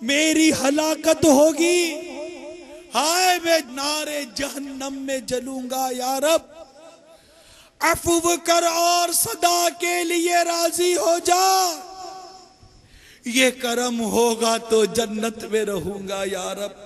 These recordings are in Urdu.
میری ہلاکت ہوگی، ہائے میں نارے جہنم میں جلوں گا، یا رب عفو کر اور صدا کے لیے راضی ہو جا، یہ کرم ہوگا تو جنت میں رہوں گا یا رب۔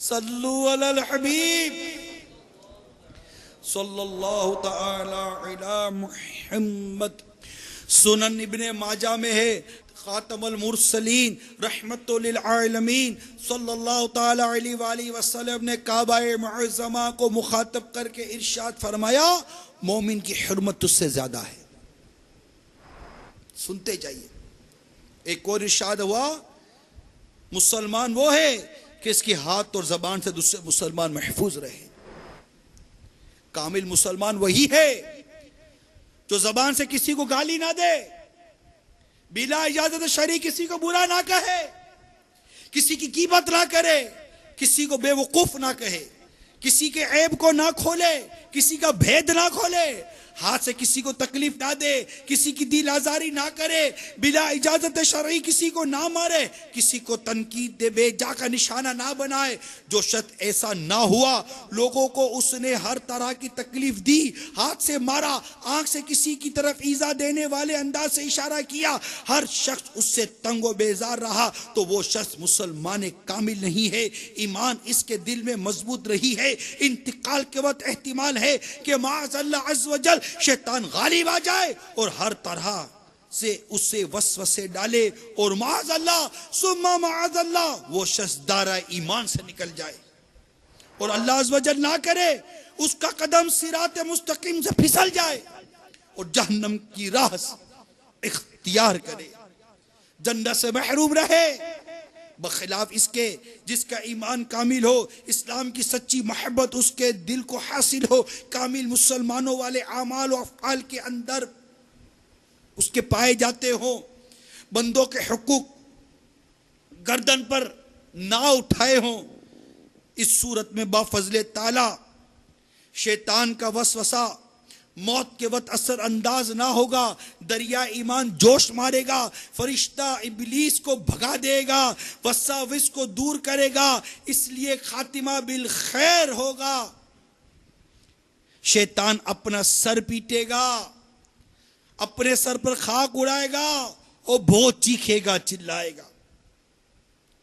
صلو علی الحبیب صلی اللہ تعالی علی محمد۔ سنن ابن ماجہ میں ہے، خاتم المرسلین رحمت للعالمین صلی اللہ تعالی علیہ وآلہ وسلم نے کعبہ معظمہ کو مخاطب کر کے ارشاد فرمایا، مومن کی حرمت اس سے زیادہ ہے۔ سنتے جائیے۔ ایک اور ارشاد ہوا، مسلمان وہ ہے کہ اس کی ہاتھ اور زبان سے دوسرے مسلمان محفوظ رہے۔ کامل مسلمان وہی ہے جو زبان سے کسی کو گالی نہ دے، بلا اجازت شرعی کسی کو برا نہ کہے، کسی کی غیبت نہ کرے، کسی کو بے وقوف نہ کہے، کسی کے عیب کو نہ کھولے، کسی کا بھید نہ کھولے، ہاتھ سے کسی کو تکلیف نہ دے، کسی کی دل آزاری نہ کرے، بلا اجازت شرعی کسی کو نہ مارے، کسی کو تنقید دے، بے جا کا نشانہ نہ بنائے۔ جو شخص ایسا نہ ہوا، لوگوں کو اس نے ہر طرح کی تکلیف دی، ہاتھ سے مارا، آنکھ سے کسی کی طرف ایذا دینے والے انداز سے اشارہ کیا، ہر شخص اس سے تنگ و بیزار رہا، تو وہ شخص مسلمان کامل نہیں ہے۔ ایمان اس کے دل میں مضبوط رہی ہے، انتقال کے وقت احتمال ہے کہ معاذ اللہ عز و جل شیطان غالب آ جائے اور ہر طرح سے اسے وسوسے ڈالے، اور معاذ اللہ ثم معاذ اللہ وہ شخص دائرہ ایمان سے نکل جائے، اور اللہ عز و جل نہ کرے اس کا قدم صراط مستقیم سے پھسل جائے اور جہنم کی راہ اختیار کرے، جنت سے محروم رہے، بخلاف اس کے جس کا ایمان کامل ہو، اسلام کی سچی محبت اس کے دل کو حاصل ہو، کامل مسلمانوں والے اعمال و افعال کے اندر اس کے پائے جاتے ہوں، بندوں کے حقوق گردن پر نہ اٹھائے ہوں، اس صورت میں بفضل تعالی شیطان کا وسوسہ موت کے وقت اثر انداز نہ ہوگا، دریا ایمان جوش مارے گا، فرشتہ ابلیس کو بھگا دے گا، وساوس کو دور کرے گا، اس لیے خاتمہ بالخیر ہوگا۔ شیطان اپنا سر پیٹے گا، اپنے سر پر خاک اڑائے گا اور بہت چیخے گا، چلائے گا۔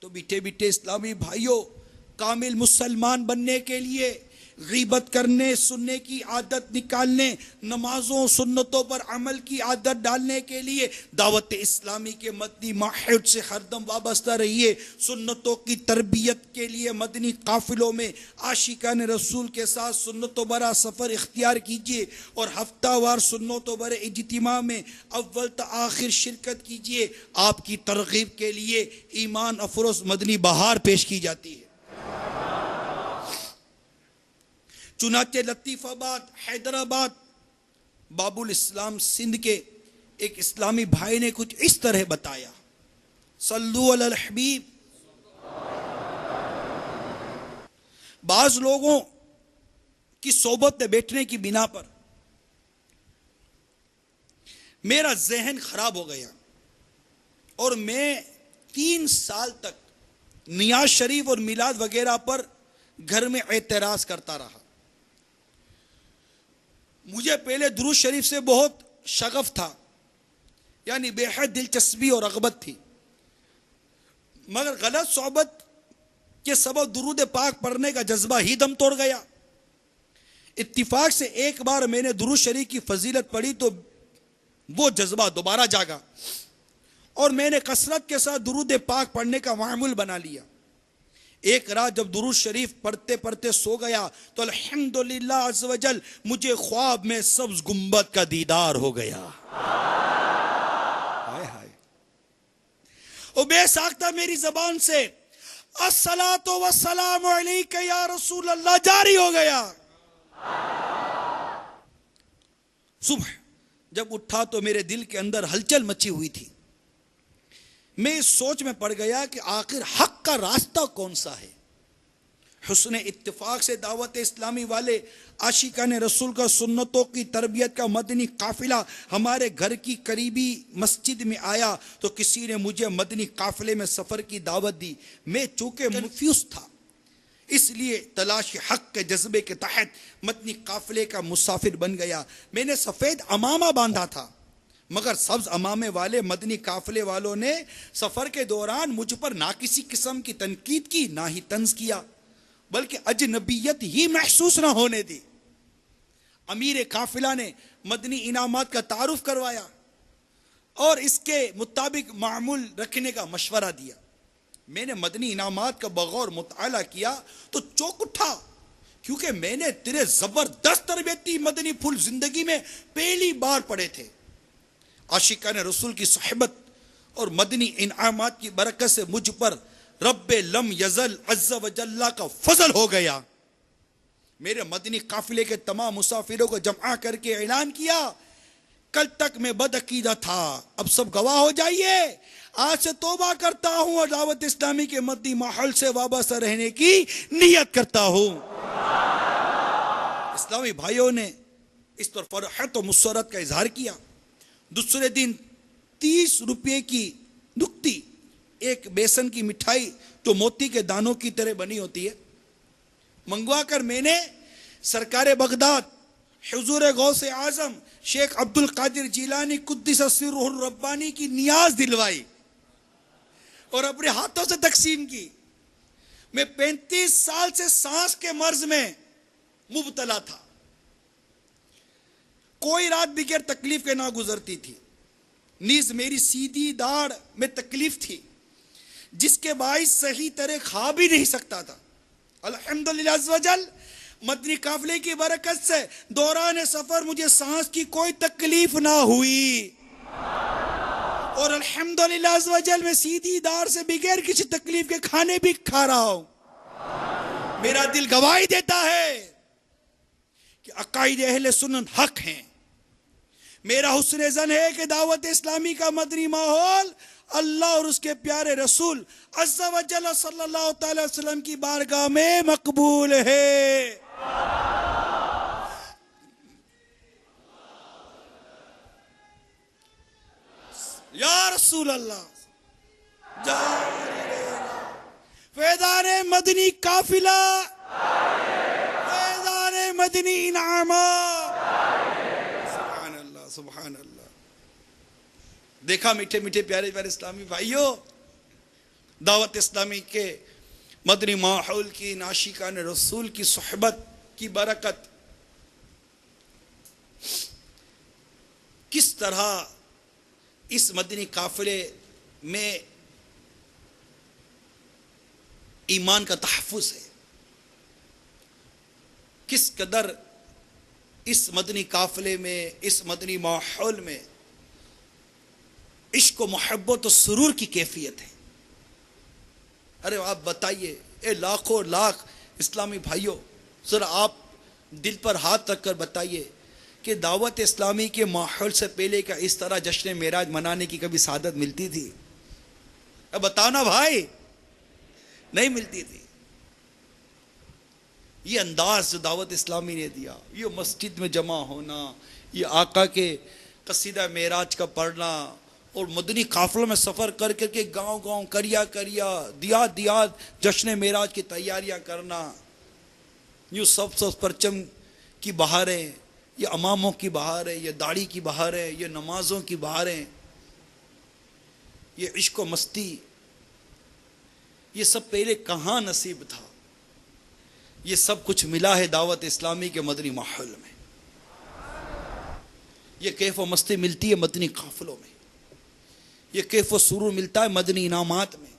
تو بیٹے بیٹے اسلامی بھائیوں، کامل مسلمان بننے کے لیے غیبت کرنے سننے کی عادت نکالنے، نمازوں سنتوں پر عمل کی عادت ڈالنے کے لیے دعوت اسلامی کے مدنی معاہد سے ہر دم وابستہ رہیے، سنتوں کی تربیت کے لیے مدنی قافلوں میں عاشقان رسول کے ساتھ سنتوں برا سفر اختیار کیجیے، اور ہفتہ وار سنتوں برے اجتماع میں اول تا آخر شرکت کیجیے۔ آپ کی ترغیب کے لیے ایمان افروز مدنی بہار پیش کی جاتی ہے۔ چنانچہ لطیف آباد حیدرآباد باب الاسلام سندھ کے ایک اسلامی بھائی نے کچھ اس طرح بتایا، صلو علی الحبیب۔ بعض لوگوں کی صحبت میں بیٹھنے کی بنا پر میرا ذہن خراب ہو گیا اور میں 3 سال تک نیاز شریف اور میلاد وغیرہ پر گھر میں اعتراض کرتا رہا۔ مجھے پہلے درود شریف سے بہت شغف تھا، یعنی بے حد دلچسپی اور رغبت تھی، مگر غلط صحبت کے سبب درود پاک پڑھنے کا جذبہ ہی دم توڑ گیا۔ اتفاق سے ایک بار میں نے درود شریف کی فضیلت پڑھی تو وہ جذبہ دوبارہ جاگا اور میں نے کثرت کے ساتھ درود پاک پڑھنے کا معمول بنا لیا۔ ایک رات جب درود شریف پڑھتے پڑھتے سو گیا تو الحمدللہ عز و جل مجھے خواب میں سبز گنبد کا دیدار ہو گیا۔ اور بے ساختہ میری زبان سے الصلاۃ والسلام علیک یا رسول اللہ جاری ہو گیا۔ صبح جب اٹھا تو میرے دل کے اندر ہلچل مچی ہوئی تھی۔ میں اس سوچ میں پڑ گیا کہ آخر حق کا راستہ کون سا ہے، حسن اتفاق سے دعوت اسلامی والے عاشقان رسول کا سنتوں کی تربیت کا مدنی قافلہ ہمارے گھر کی قریبی مسجد میں آیا تو کسی نے مجھے مدنی قافلے میں سفر کی دعوت دی. میں چونکہ کنفیوز تھا اس لیے تلاش حق کے جذبے کے تحت مدنی قافلے کا مسافر بن گیا. میں نے سفید عمامہ باندھا تھا مگر سبز عمامے والے مدنی قافلے والوں نے سفر کے دوران مجھ پر نہ کسی قسم کی تنقید کی نہ ہی طنز کیا بلکہ اجنبیت ہی محسوس نہ ہونے دی. امیر قافلہ نے مدنی انعامات کا تعارف کروایا اور اس کے مطابق معمول رکھنے کا مشورہ دیا. میں نے مدنی انعامات کا بغور مطالعہ کیا تو چونک اٹھا کیونکہ میں نے تیرے زبردست تربیتی مدنی پھول زندگی میں پہلی بار پڑھے تھے. عاشقان رسول کی صحبت اور مدنی انعامات کی برکت سے مجھ پر رب لم یزل عز و جل کا فضل ہو گیا. میرے مدنی قافلے کے تمام مسافروں کو جمع کر کے اعلان کیا کل تک میں بدعقیدہ تھا اب سب گواہ ہو جائیے آج سے توبہ کرتا ہوں اور دعوت اسلامی کے مدنی ماحول سے وابستہ رہنے کی نیت کرتا ہوں. اسلامی بھائیوں نے اس پر فرحت و مسرت کا اظہار کیا. دوسرے دن 30 روپے کی نکتی ایک بیسن کی مٹھائی جو موتی کے دانوں کی طرح بنی ہوتی ہے منگوا کر میں نے سرکار بغداد حضور غوث اعظم شیخ عبد القادر جیلانی قدس سرہ الربانی کی نیاز دلوائی اور اپنے ہاتھوں سے تقسیم کی. میں 35 سال سے سانس کے مرض میں مبتلا تھا. کوئی رات بغیر تکلیف کے نہ گزرتی تھی. نیز میری سیدھی داڑھ میں تکلیف تھی جس کے باعث صحیح طرح کھا بھی نہیں سکتا تھا. الحمدللہ عز و جل مدنی قافلے کی برکت سے دوران سفر مجھے سانس کی کوئی تکلیف نہ ہوئی اور الحمدللہ عز و جل میں سیدھی داڑھ سے بغیر کسی تکلیف کے کھانے بھی کھا رہا ہوں. میرا دل گواہی دیتا ہے کہ عقائد اہل سنت حق ہیں. میرا حسن ظن ہے کہ دعوت اسلامی کا مدنی ماحول اللہ اور اس کے پیارے رسول عز و جل صلی اللہ تعالی وسلم کی بارگاہ میں مقبول ہے. یا رسول اللہ فیضان مدنی قافلہ فیضان مدنی انعامات. سبحان اللہ سبحان اللہ. دیکھا میٹھے میٹھے پیارے پیارے اسلامی بھائیوں دعوت اسلامی کے مدنی ماحول کی عاشقان رسول کی صحبت کی برکت کس طرح اس مدنی قافلے میں ایمان کا تحفظ ہے. کس قدر اس مدنی قافلے میں اس مدنی ماحول میں عشق و محبت و سرور کی کیفیت ہے. ارے آپ بتائیے اے لاکھوں لاکھ اسلامی بھائیوں ذرا آپ دل پر ہاتھ رکھ کر بتائیے کہ دعوت اسلامی کے ماحول سے پہلے کا اس طرح جشن معراج منانے کی کبھی سعادت ملتی تھی؟ اب بتاؤ نا بھائی نہیں ملتی تھی. یہ انداز جو دعوت اسلامی نے دیا یہ مسجد میں جمع ہونا یہ آقا کے قصیدہ معراج کا پڑھنا اور مدنی قافلوں میں سفر کر کر کے گاؤں گاؤں کریا کریا دیات دیات جشن معراج کی تیاریاں کرنا یوں سب پرچم کی بہاریں یہ اماموں کی بہاریں یہ داڑھی کی بہاریں یہ نمازوں کی بہاریں یہ عشق و مستی یہ سب پہلے کہاں نصیب تھا. یہ سب کچھ ملا ہے دعوت اسلامی کے مدنی ماحول میں. یہ کیف و مستی ملتی ہے مدنی قافلوں میں. یہ کیف و سرور ملتا ہے مدنی انعامات میں.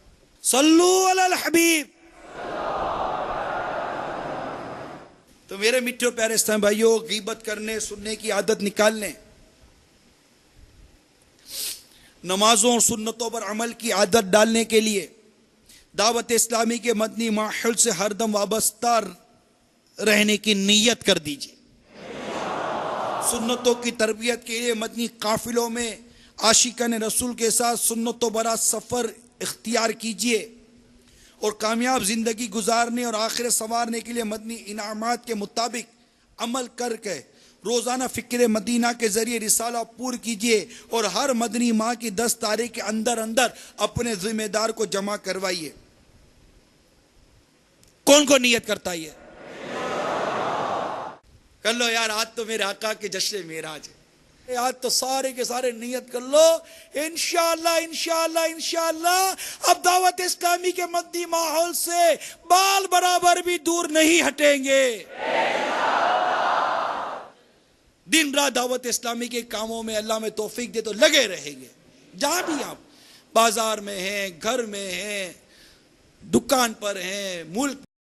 صلو علی الحبیب. تو میرے میٹھے پیارے اسلامی بھائیوں غیبت کرنے سننے کی عادت نکال لیں. نمازوں اور سنتوں پر عمل کی عادت ڈالنے کے لیے دعوت اسلامی کے مدنی ماحول سے ہر دم وابستہ رہنے کی نیت کر دیجیے. سنتوں کی تربیت کے لیے مدنی قافلوں میں عاشقان رسول کے ساتھ سنتوں برا سفر اختیار کیجیے اور کامیاب زندگی گزارنے اور آخرت سنوارنے کے لیے مدنی انعامات کے مطابق عمل کر کے روزانہ فکر مدینہ کے ذریعے رسالہ پور کیجئے اور ہر مدنی ماہ کی 10 تاریخ کے اندر اپنے ذمہ دار کو جمع کروائیے۔ کون کو نیت کرتا ہے؟ کر لو یار، آج تو میرے آقا کے جشن معراج ہے، آج تو سارے کے سارے نیت کر لو، انشاءاللہ انشاءاللہ انشاءاللہ اب دعوت اسلامی کے مدنی ماحول سے بال برابر بھی دور نہیں ہٹیں گے۔ دن رات دعوت اسلامی کے کاموں میں اللہ میں توفیق دے تو لگے رہیں گے، جہاں بھی آپ بازار میں ہیں، گھر میں ہیں، دکان پر ہیں، ملک